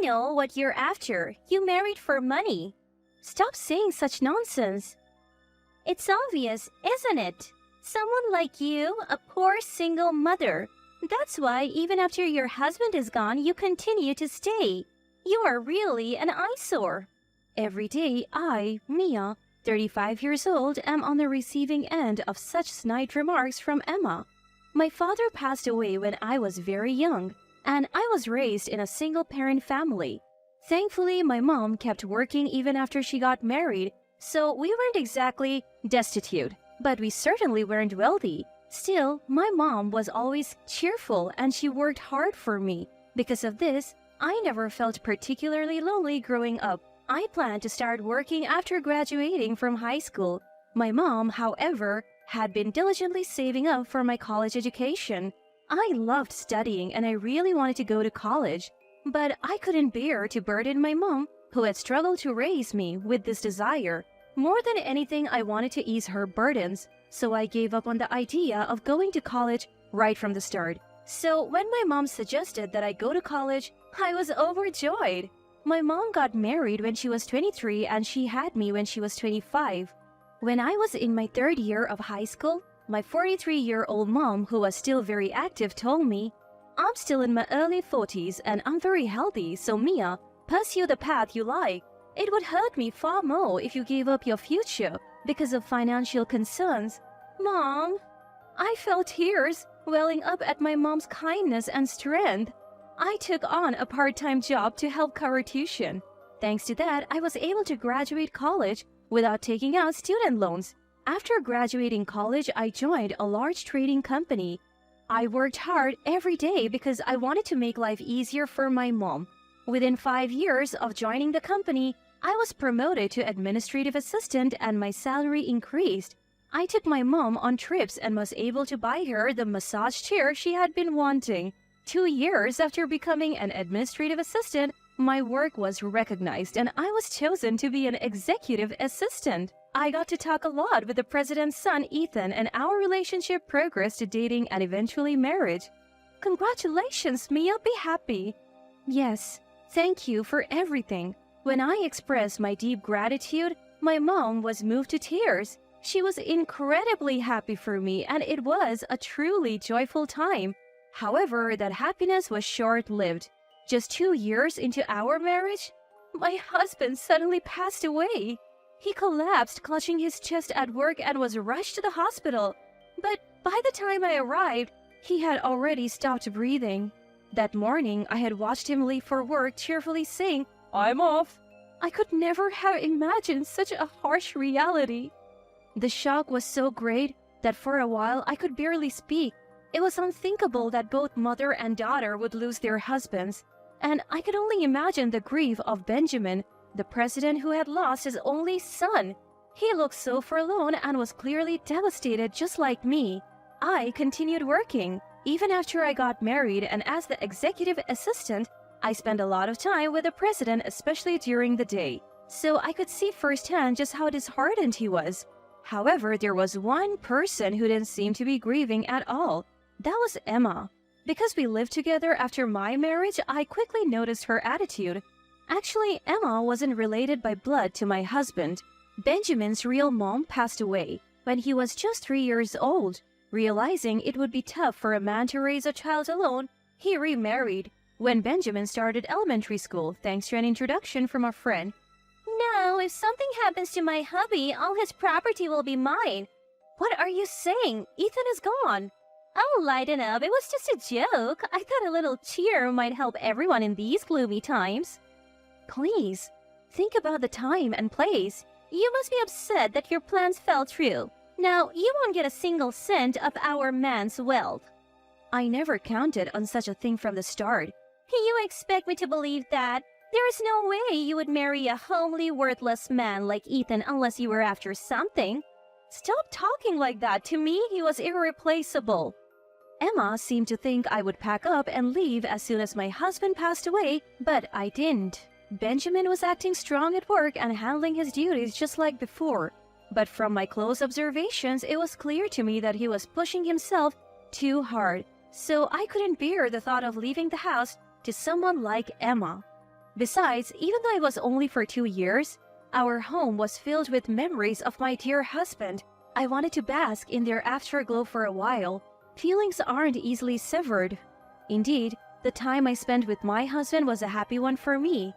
know what you're after. You married for money. Stop saying such nonsense. It's obvious, isn't it? Someone like you, a poor single mother. That's why even after your husband is gone, you continue to stay. You are really an eyesore. Every day I, Mia, 35 years old, am on the receiving end of such snide remarks from Emma. My father passed away when I was very young, and I was raised in a single-parent family. Thankfully, my mom kept working even after she got married, so we weren't exactly destitute, but we certainly weren't wealthy. Still, my mom was always cheerful and she worked hard for me. Because of this, I never felt particularly lonely growing up. I planned to start working after graduating from high school. My mom, however, had been diligently saving up for my college education. I loved studying and I really wanted to go to college, but I couldn't bear to burden my mom, who had struggled to raise me, with this desire. More than anything, I wanted to ease her burdens, so I gave up on the idea of going to college right from the start. So when my mom suggested that I go to college, I was overjoyed. My mom got married when she was 23 and she had me when she was 25. When I was in my third year of high school, my 43-year-old mom, who was still very active, told me, "I'm still in my early 40s and I'm very healthy, so Mia, pursue the path you like. It would hurt me far more if you gave up your future because of financial concerns." Mom, I felt tears welling up at my mom's kindness and strength. I took on a part-time job to help cover tuition. Thanks to that, I was able to graduate college without taking out student loans. After graduating college, I joined a large trading company. I worked hard every day because I wanted to make life easier for my mom. Within 5 years of joining the company, I was promoted to administrative assistant and my salary increased. I took my mom on trips and was able to buy her the massage chair she had been wanting. 2 years after becoming an administrative assistant, my work was recognized and I was chosen to be an executive assistant. I got to talk a lot with the president's son, Ethan, and our relationship progressed to dating and eventually marriage. Congratulations, Mia, be happy. Yes, thank you for everything. When I expressed my deep gratitude, my mom was moved to tears. She was incredibly happy for me and it was a truly joyful time. However, that happiness was short-lived. Just 2 years into our marriage, my husband suddenly passed away. He collapsed, clutching his chest at work and was rushed to the hospital. But by the time I arrived, he had already stopped breathing. That morning, I had watched him leave for work, cheerfully saying, "I'm off." I could never have imagined such a harsh reality. The shock was so great that for a while I could barely speak. It was unthinkable that both mother and daughter would lose their husbands. And I could only imagine the grief of Benjamin, the president who had lost his only son. He looked so forlorn and was clearly devastated just like me. I continued working. Even after I got married and as the executive assistant, I spent a lot of time with the president, especially during the day. So I could see firsthand just how disheartened he was. However, there was one person who didn't seem to be grieving at all. That was Emma. Because we lived together after my marriage, I quickly noticed her attitude. Actually, Emma wasn't related by blood to my husband. Benjamin's real mom passed away when he was just 3 years old. Realizing it would be tough for a man to raise a child alone, he remarried when Benjamin started elementary school, thanks to an introduction from a friend. "Now, if something happens to my hubby, all his property will be mine." "What are you saying? Ethan is gone." "Oh, lighten up. It was just a joke. I thought a little cheer might help everyone in these gloomy times." Please, think about the time and place. You must be upset that your plans fell through. Now, you won't get a single cent of our man's wealth. I never counted on such a thing from the start. You expect me to believe that? There is no way you would marry a homely, worthless man like Ethan unless you were after something. Stop talking like that. To me, he was irreplaceable. Emma seemed to think I would pack up and leave as soon as my husband passed away, but I didn't. Benjamin was acting strong at work and handling his duties just like before. But from my close observations, it was clear to me that he was pushing himself too hard. So I couldn't bear the thought of leaving the house to someone like Emma. Besides, even though it was only for 2 years, our home was filled with memories of my dear husband. I wanted to bask in their afterglow for a while. Feelings aren't easily severed. Indeed, the time I spent with my husband was a happy one for me.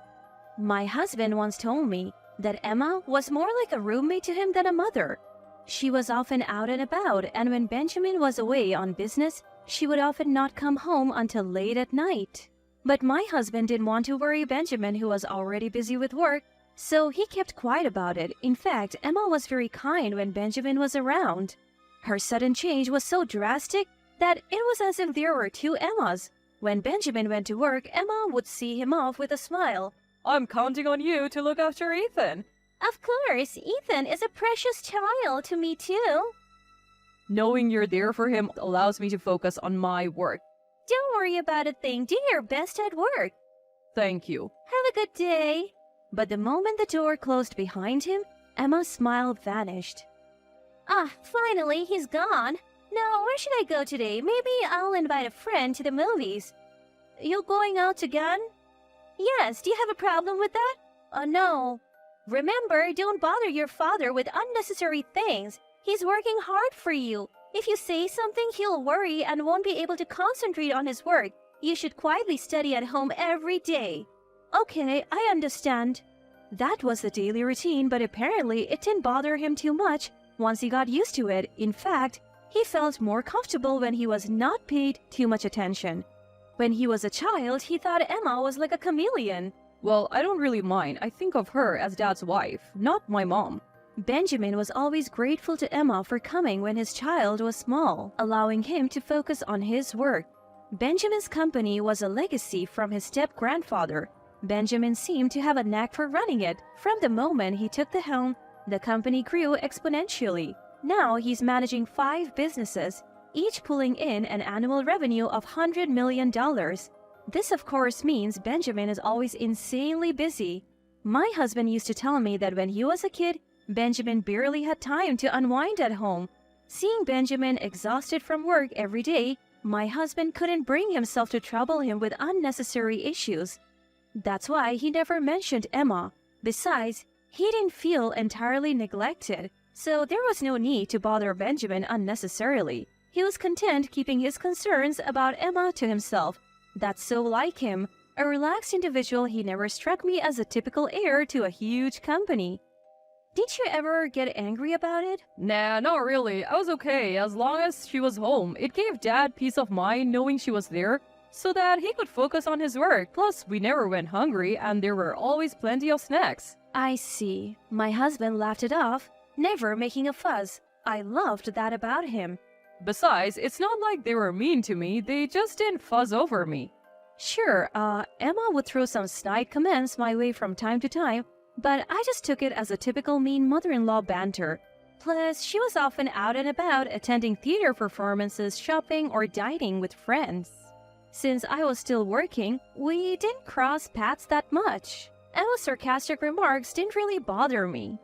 My husband once told me that Emma was more like a roommate to him than a mother. She was often out and about, and when Benjamin was away on business, she would often not come home until late at night. But my husband didn't want to worry Benjamin, who was already busy with work, so he kept quiet about it. In fact, Emma was very kind when Benjamin was around. Her sudden change was so drastic that it was as if there were two Emmas. When Benjamin went to work, Emma would see him off with a smile. I'm counting on you to look after Ethan. Of course, Ethan is a precious child to me too. Knowing you're there for him allows me to focus on my work. Don't worry about a thing. Do your best at work. Thank you. Have a good day. But the moment the door closed behind him, Emma's smile vanished. Finally, he's gone. Now, where should I go today? Maybe I'll invite a friend to the movies. You going out again? Yes, do you have a problem with that? No. Remember, don't bother your father with unnecessary things. He's working hard for you. If you say something, he'll worry and won't be able to concentrate on his work. You should quietly study at home every day. Okay, I understand. That was the daily routine, but apparently it didn't bother him too much once he got used to it. In fact, he felt more comfortable when he was not paid too much attention. When he was a child, he thought Emma was like a chameleon. Well, I don't really mind. I think of her as Dad's wife, not my mom. Benjamin was always grateful to Emma for coming when his child was small, allowing him to focus on his work. Benjamin's company was a legacy from his step-grandfather. Benjamin seemed to have a knack for running it. From the moment he took the helm, the company grew exponentially. Now he's managing 5 businesses, each pulling in an annual revenue of $100 million. This, of course, means Benjamin is always insanely busy. My husband used to tell me that when he was a kid, Benjamin barely had time to unwind at home. Seeing Benjamin exhausted from work every day, my husband couldn't bring himself to trouble him with unnecessary issues. That's why he never mentioned Emma. Besides, he didn't feel entirely neglected, so there was no need to bother Benjamin unnecessarily. He was content keeping his concerns about Emma to himself. That's so like him. A relaxed individual, he never struck me as a typical heir to a huge company. Did you ever get angry about it? Nah, not really. I was okay as long as she was home. It gave Dad peace of mind knowing she was there, so that he could focus on his work. Plus, we never went hungry and there were always plenty of snacks. I see. My husband laughed it off, never making a fuss. I loved that about him. Besides, it's not like they were mean to me, they just didn't fuss over me. Sure, Emma would throw some snide comments my way from time to time, but I just took it as a typical mean mother-in-law banter. Plus, she was often out and about attending theater performances, shopping, or dining with friends. Since I was still working, we didn't cross paths that much. Emma's sarcastic remarks didn't really bother me.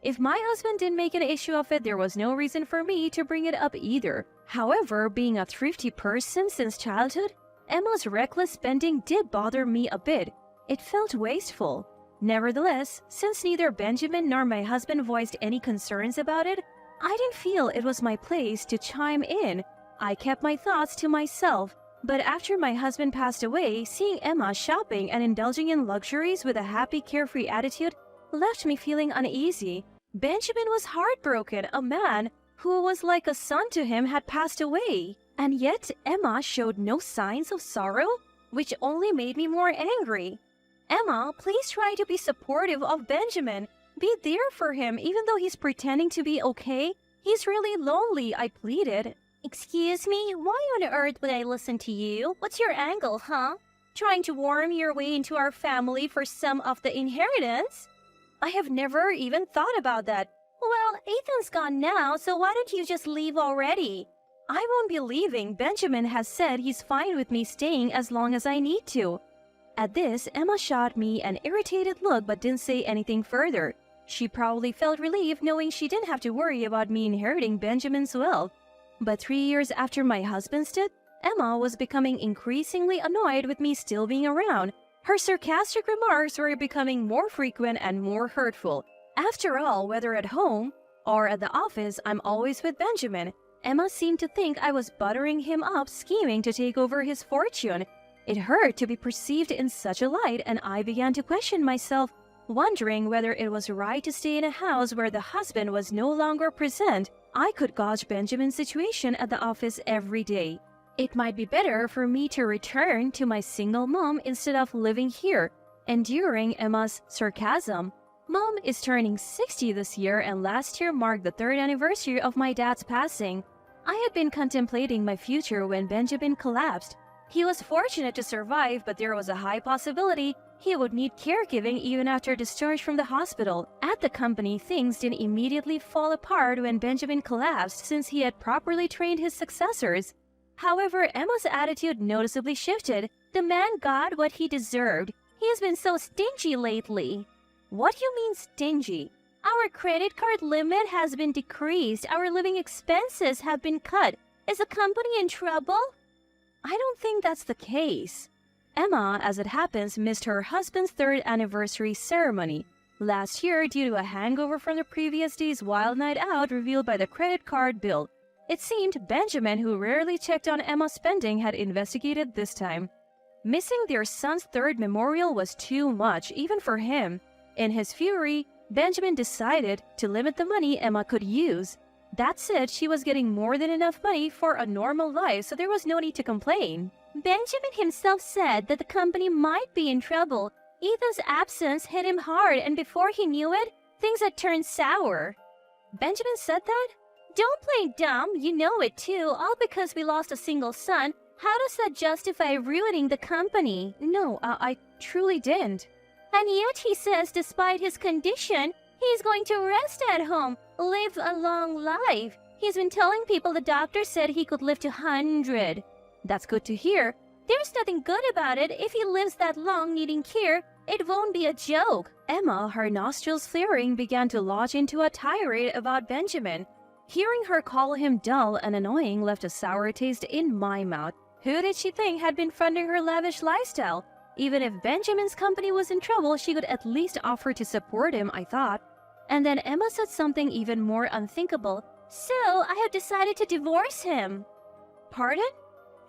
If my husband didn't make an issue of it, there was no reason for me to bring it up either. However, being a thrifty person since childhood, Emma's reckless spending did bother me a bit. It felt wasteful. Nevertheless, since neither Benjamin nor my husband voiced any concerns about it, I didn't feel it was my place to chime in. I kept my thoughts to myself. But after my husband passed away, seeing Emma shopping and indulging in luxuries with a happy, carefree attitude left me feeling uneasy. Benjamin was heartbroken. A man who was like a son to him had passed away. And yet Emma showed no signs of sorrow, which only made me more angry. Emma, please try to be supportive of Benjamin. Be there for him even though he's pretending to be okay. He's really lonely, I pleaded. Excuse me, why on earth would I listen to you? What's your angle, huh? Trying to worm your way into our family for some of the inheritance? I have never even thought about that. Well, Ethan's gone now, so why don't you just leave already? I won't be leaving. Benjamin has said he's fine with me staying as long as I need to. At this, Emma shot me an irritated look but didn't say anything further. She probably felt relieved knowing she didn't have to worry about me inheriting Benjamin's wealth. But 3 years after my husband's death, Emma was becoming increasingly annoyed with me still being around. Her sarcastic remarks were becoming more frequent and more hurtful. After all, whether at home or at the office, I'm always with Benjamin. Emma seemed to think I was buttering him up, scheming to take over his fortune. It hurt to be perceived in such a light, and I began to question myself, wondering whether it was right to stay in a house where the husband was no longer present. I could gauge Benjamin's situation at the office every day. It might be better for me to return to my single mom instead of living here, enduring Emma's sarcasm. Mom is turning 60 this year, and last year marked the 3rd anniversary of my dad's passing. I had been contemplating my future when Benjamin collapsed. He was fortunate to survive, but there was a high possibility he would need caregiving even after discharge from the hospital. At the company, things didn't immediately fall apart when Benjamin collapsed, since he had properly trained his successors. However, Emma's attitude noticeably shifted. The man got what he deserved. He has been so stingy lately. What do you mean stingy? Our credit card limit has been decreased. Our living expenses have been cut. Is the company in trouble? I don't think that's the case. Emma, as it happens, missed her husband's 3rd anniversary ceremony last year due to a hangover from the previous day's wild night out revealed by the credit card bill. It seemed Benjamin, who rarely checked on Emma's spending, had investigated this time. Missing their son's 3rd memorial was too much, even for him. In his fury, Benjamin decided to limit the money Emma could use. That said, she was getting more than enough money for a normal life, so there was no need to complain. Benjamin himself said that the company might be in trouble. Ethan's absence hit him hard, and before he knew it, things had turned sour. Benjamin said that? Don't play dumb, you know it too, all because we lost a single son. How does that justify ruining the company? No, I truly didn't. And yet he says despite his condition, he's going to rest at home, live a long life. He's been telling people the doctor said he could live to 100. That's good to hear. There's nothing good about it. If he lives that long needing care, it won't be a joke. Emma, her nostrils flaring, began to launch into a tirade about Benjamin. Hearing her call him dull and annoying left a sour taste in my mouth. Who did she think had been funding her lavish lifestyle? Even if Benjamin's company was in trouble, she could at least offer to support him, I thought. And then Emma said something even more unthinkable. So, I have decided to divorce him. Pardon?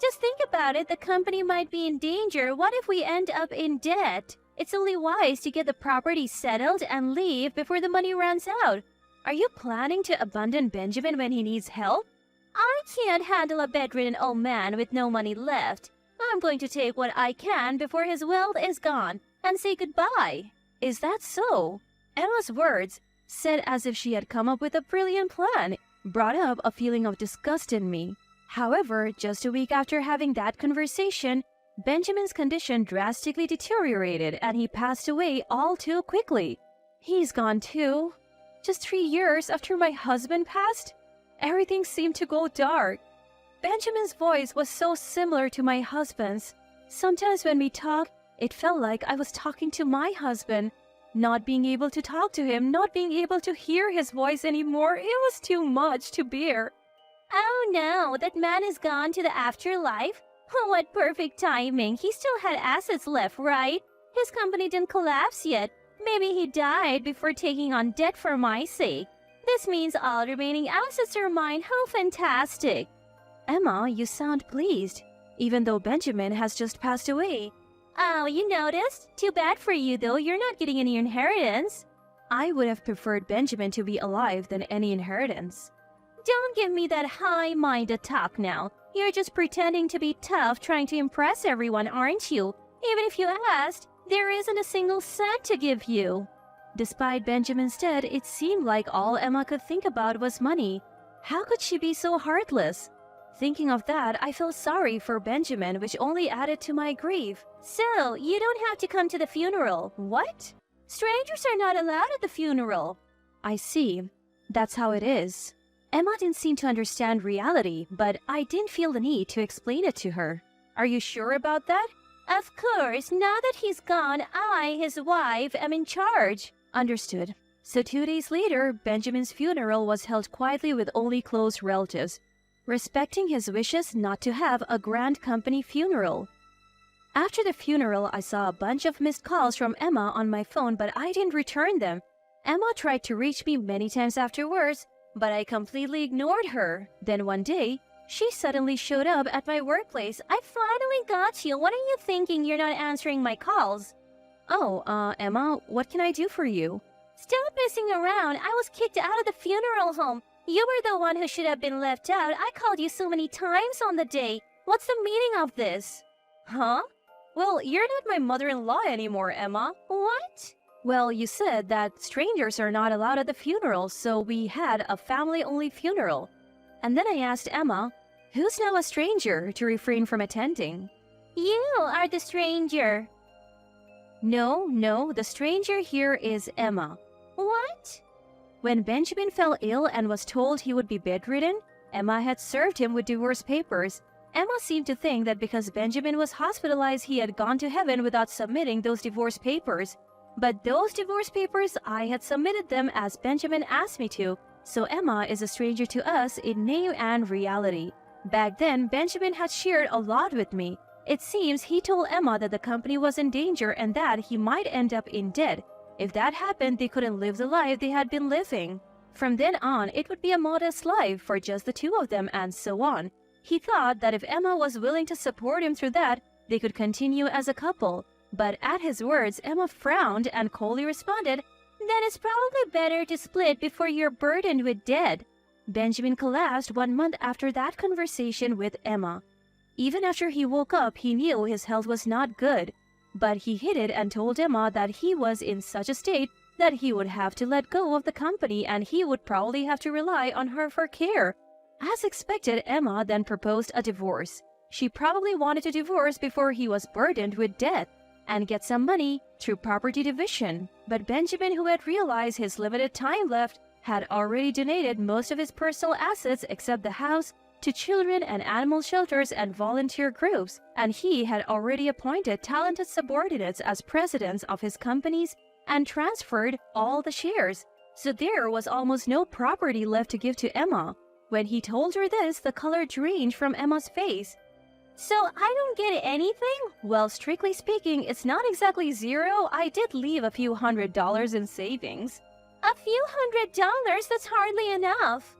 Just think about it, the company might be in danger. What if we end up in debt? It's only wise to get the property settled and leave before the money runs out. Are you planning to abandon Benjamin when he needs help? I can't handle a bedridden old man with no money left. I'm going to take what I can before his wealth is gone and say goodbye. Is that so? Emma's words, said as if she had come up with a brilliant plan, brought up a feeling of disgust in me. However, just a week after having that conversation, Benjamin's condition drastically deteriorated and he passed away all too quickly. He's gone too. Just 3 years after my husband passed, everything seemed to go dark. Benjamin's voice was so similar to my husband's. Sometimes when we talked, it felt like I was talking to my husband. Not being able to talk to him, not being able to hear his voice anymore, it was too much to bear. Oh no, that man is gone to the afterlife? Oh, what perfect timing. He still had assets left, right? His company didn't collapse yet. Maybe he died before taking on debt for my sake. This means all remaining assets are mine. How fantastic. Emma, you sound pleased, even though Benjamin has just passed away. Oh, you noticed? Too bad for you, though. You're not getting any inheritance. I would have preferred Benjamin to be alive than any inheritance. Don't give me that high-minded talk now. You're just pretending to be tough, trying to impress everyone, aren't you? Even if you asked, there isn't a single cent to give you. Despite Benjamin's death, it seemed like all Emma could think about was money. How could she be so heartless? Thinking of that, I felt sorry for Benjamin, which only added to my grief. So, you don't have to come to the funeral. What? Strangers are not allowed at the funeral. I see. That's how it is. Emma didn't seem to understand reality, but I didn't feel the need to explain it to her. Are you sure about that? Of course. Now that he's gone, I, his wife, am in charge. Understood. So 2 days later, Benjamin's funeral was held quietly with only close relatives, respecting his wishes not to have a grand company funeral. After the funeral, I saw a bunch of missed calls from Emma on my phone, but I didn't return them. Emma tried to reach me many times afterwards, but I completely ignored her. Then one day, she suddenly showed up at my workplace. I finally got you. What are you thinking? You're not answering my calls. Oh, Emma, what can I do for you? Stop messing around. I was kicked out of the funeral home. You were the one who should have been left out. I called you so many times on the day. What's the meaning of this? Huh? Well, you're not my mother-in-law anymore, Emma. What? Well, you said that strangers are not allowed at the funeral, so we had a family-only funeral. And then I asked Emma, who's now a stranger, to refrain from attending. You are the stranger. No, the stranger here is Emma. What? When Benjamin fell ill and was told he would be bedridden, Emma had served him with divorce papers. Emma seemed to think that because Benjamin was hospitalized, he had gone to heaven without submitting those divorce papers. But those divorce papers, I had submitted them as Benjamin asked me to, so Emma is a stranger to us in name and reality. Back then, Benjamin had shared a lot with me. It seems he told Emma that the company was in danger and that he might end up in debt. If that happened, they couldn't live the life they had been living. From then on, it would be a modest life for just the two of them and so on. He thought that if Emma was willing to support him through that, they could continue as a couple. But at his words, Emma frowned and coldly responded, "Then it's probably better to split before you're burdened with debt." Benjamin collapsed 1 month after that conversation with Emma. Even after he woke up, he knew his health was not good. But he hid it and told Emma that he was in such a state that he would have to let go of the company and he would probably have to rely on her for care. As expected, Emma then proposed a divorce. She probably wanted to divorce before he was burdened with debt and get some money through property division. But Benjamin, who had realized his limited time left, had already donated most of his personal assets except the house to children and animal shelters and volunteer groups, and he had already appointed talented subordinates as presidents of his companies and transferred all the shares. So there was almost no property left to give to Emma. When he told her this, the color drained from Emma's face. "So I don't get anything?" "Well, strictly speaking, it's not exactly zero. I did leave a few $100s in savings." "A few $100? That's hardly enough."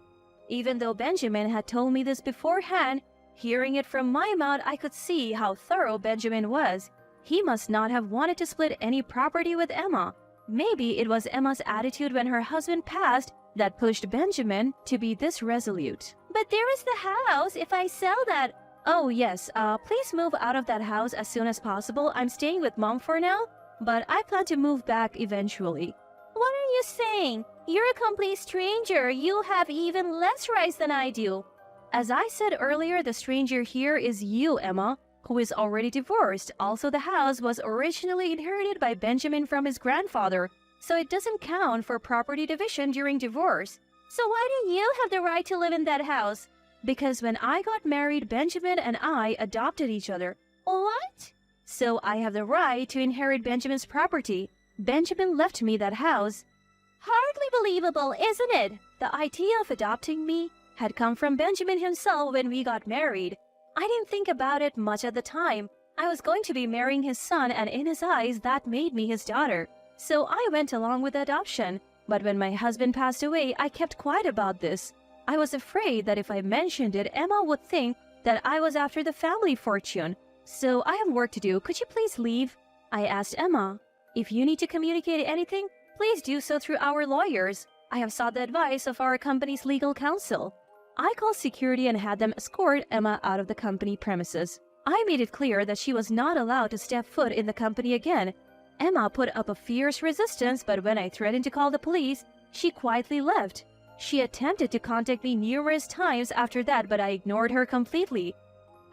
Even though Benjamin had told me this beforehand, hearing it from my mouth, I could see how thorough Benjamin was. He must not have wanted to split any property with Emma. Maybe it was Emma's attitude when her husband passed that pushed Benjamin to be this resolute. "But there is the house. If I sell that..." "Oh yes, please move out of that house as soon as possible. I'm staying with Mom for now, but I plan to move back eventually." "What are you saying? You're a complete stranger. You have even less rights than I do." "As I said earlier, the stranger here is you, Emma, who is already divorced. Also, the house was originally inherited by Benjamin from his grandfather, so it doesn't count for property division during divorce." "So why do you have the right to live in that house?" "Because when I got married, Benjamin and I adopted each other." "What?" "So I have the right to inherit Benjamin's property. Benjamin left me that house." "Hardly believable, isn't it?" The idea of adopting me had come from Benjamin himself when we got married. I didn't think about it much at the time. I was going to be marrying his son, and in his eyes, that made me his daughter. So I went along with the adoption. But when my husband passed away, I kept quiet about this. I was afraid that if I mentioned it, Emma would think that I was after the family fortune. "So I have work to do. Could you please leave?" I asked Emma, "If you need to communicate anything, please do so through our lawyers. I have sought the advice of our company's legal counsel." I called security and had them escort Emma out of the company premises. I made it clear that she was not allowed to step foot in the company again. Emma put up a fierce resistance, but when I threatened to call the police, she quietly left. She attempted to contact me numerous times after that, but I ignored her completely.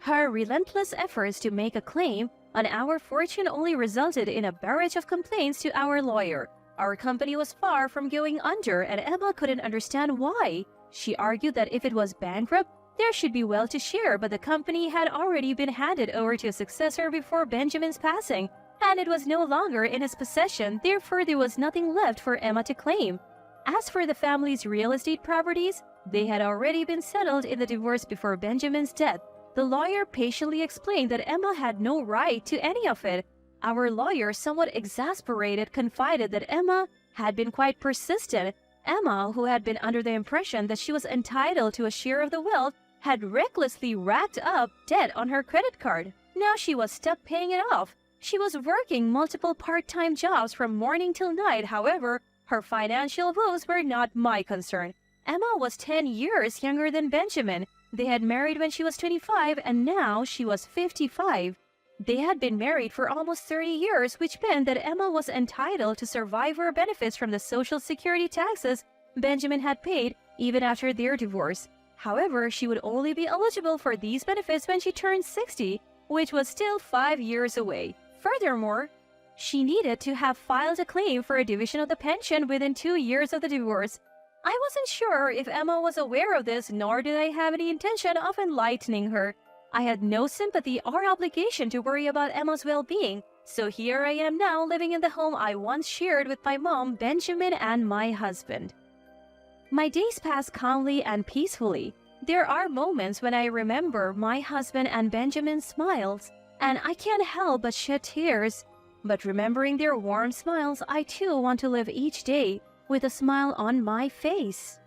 Her relentless efforts to make a claim on our fortune only resulted in a barrage of complaints to our lawyer. Our company was far from going under, and Emma couldn't understand why. She argued that if it was bankrupt, there should be wealth to share, but the company had already been handed over to a successor before Benjamin's passing, and it was no longer in his possession, therefore there was nothing left for Emma to claim. As for the family's real estate properties, they had already been settled in the divorce before Benjamin's death. The lawyer patiently explained that Emma had no right to any of it. Our lawyer, somewhat exasperated, confided that Emma had been quite persistent. Emma, who had been under the impression that she was entitled to a share of the wealth, had recklessly racked up debt on her credit card. Now she was stuck paying it off. She was working multiple part-time jobs from morning till night. However, her financial woes were not my concern. Emma was 10 years younger than Benjamin. They had married when she was 25 and now she was 55. They had been married for almost 30 years, which meant that Emma was entitled to survivor benefits from the Social Security taxes Benjamin had paid even after their divorce. However, she would only be eligible for these benefits when she turned 60, which was still 5 years away. Furthermore, she needed to have filed a claim for a division of the pension within 2 years of the divorce. I wasn't sure if Emma was aware of this, nor did I have any intention of enlightening her. I had no sympathy or obligation to worry about Emma's well-being, so here I am now living in the home I once shared with my mom, Benjamin, and my husband. My days pass calmly and peacefully. There are moments when I remember my husband and Benjamin's smiles, and I can't help but shed tears. But remembering their warm smiles, I too want to live each day with a smile on my face.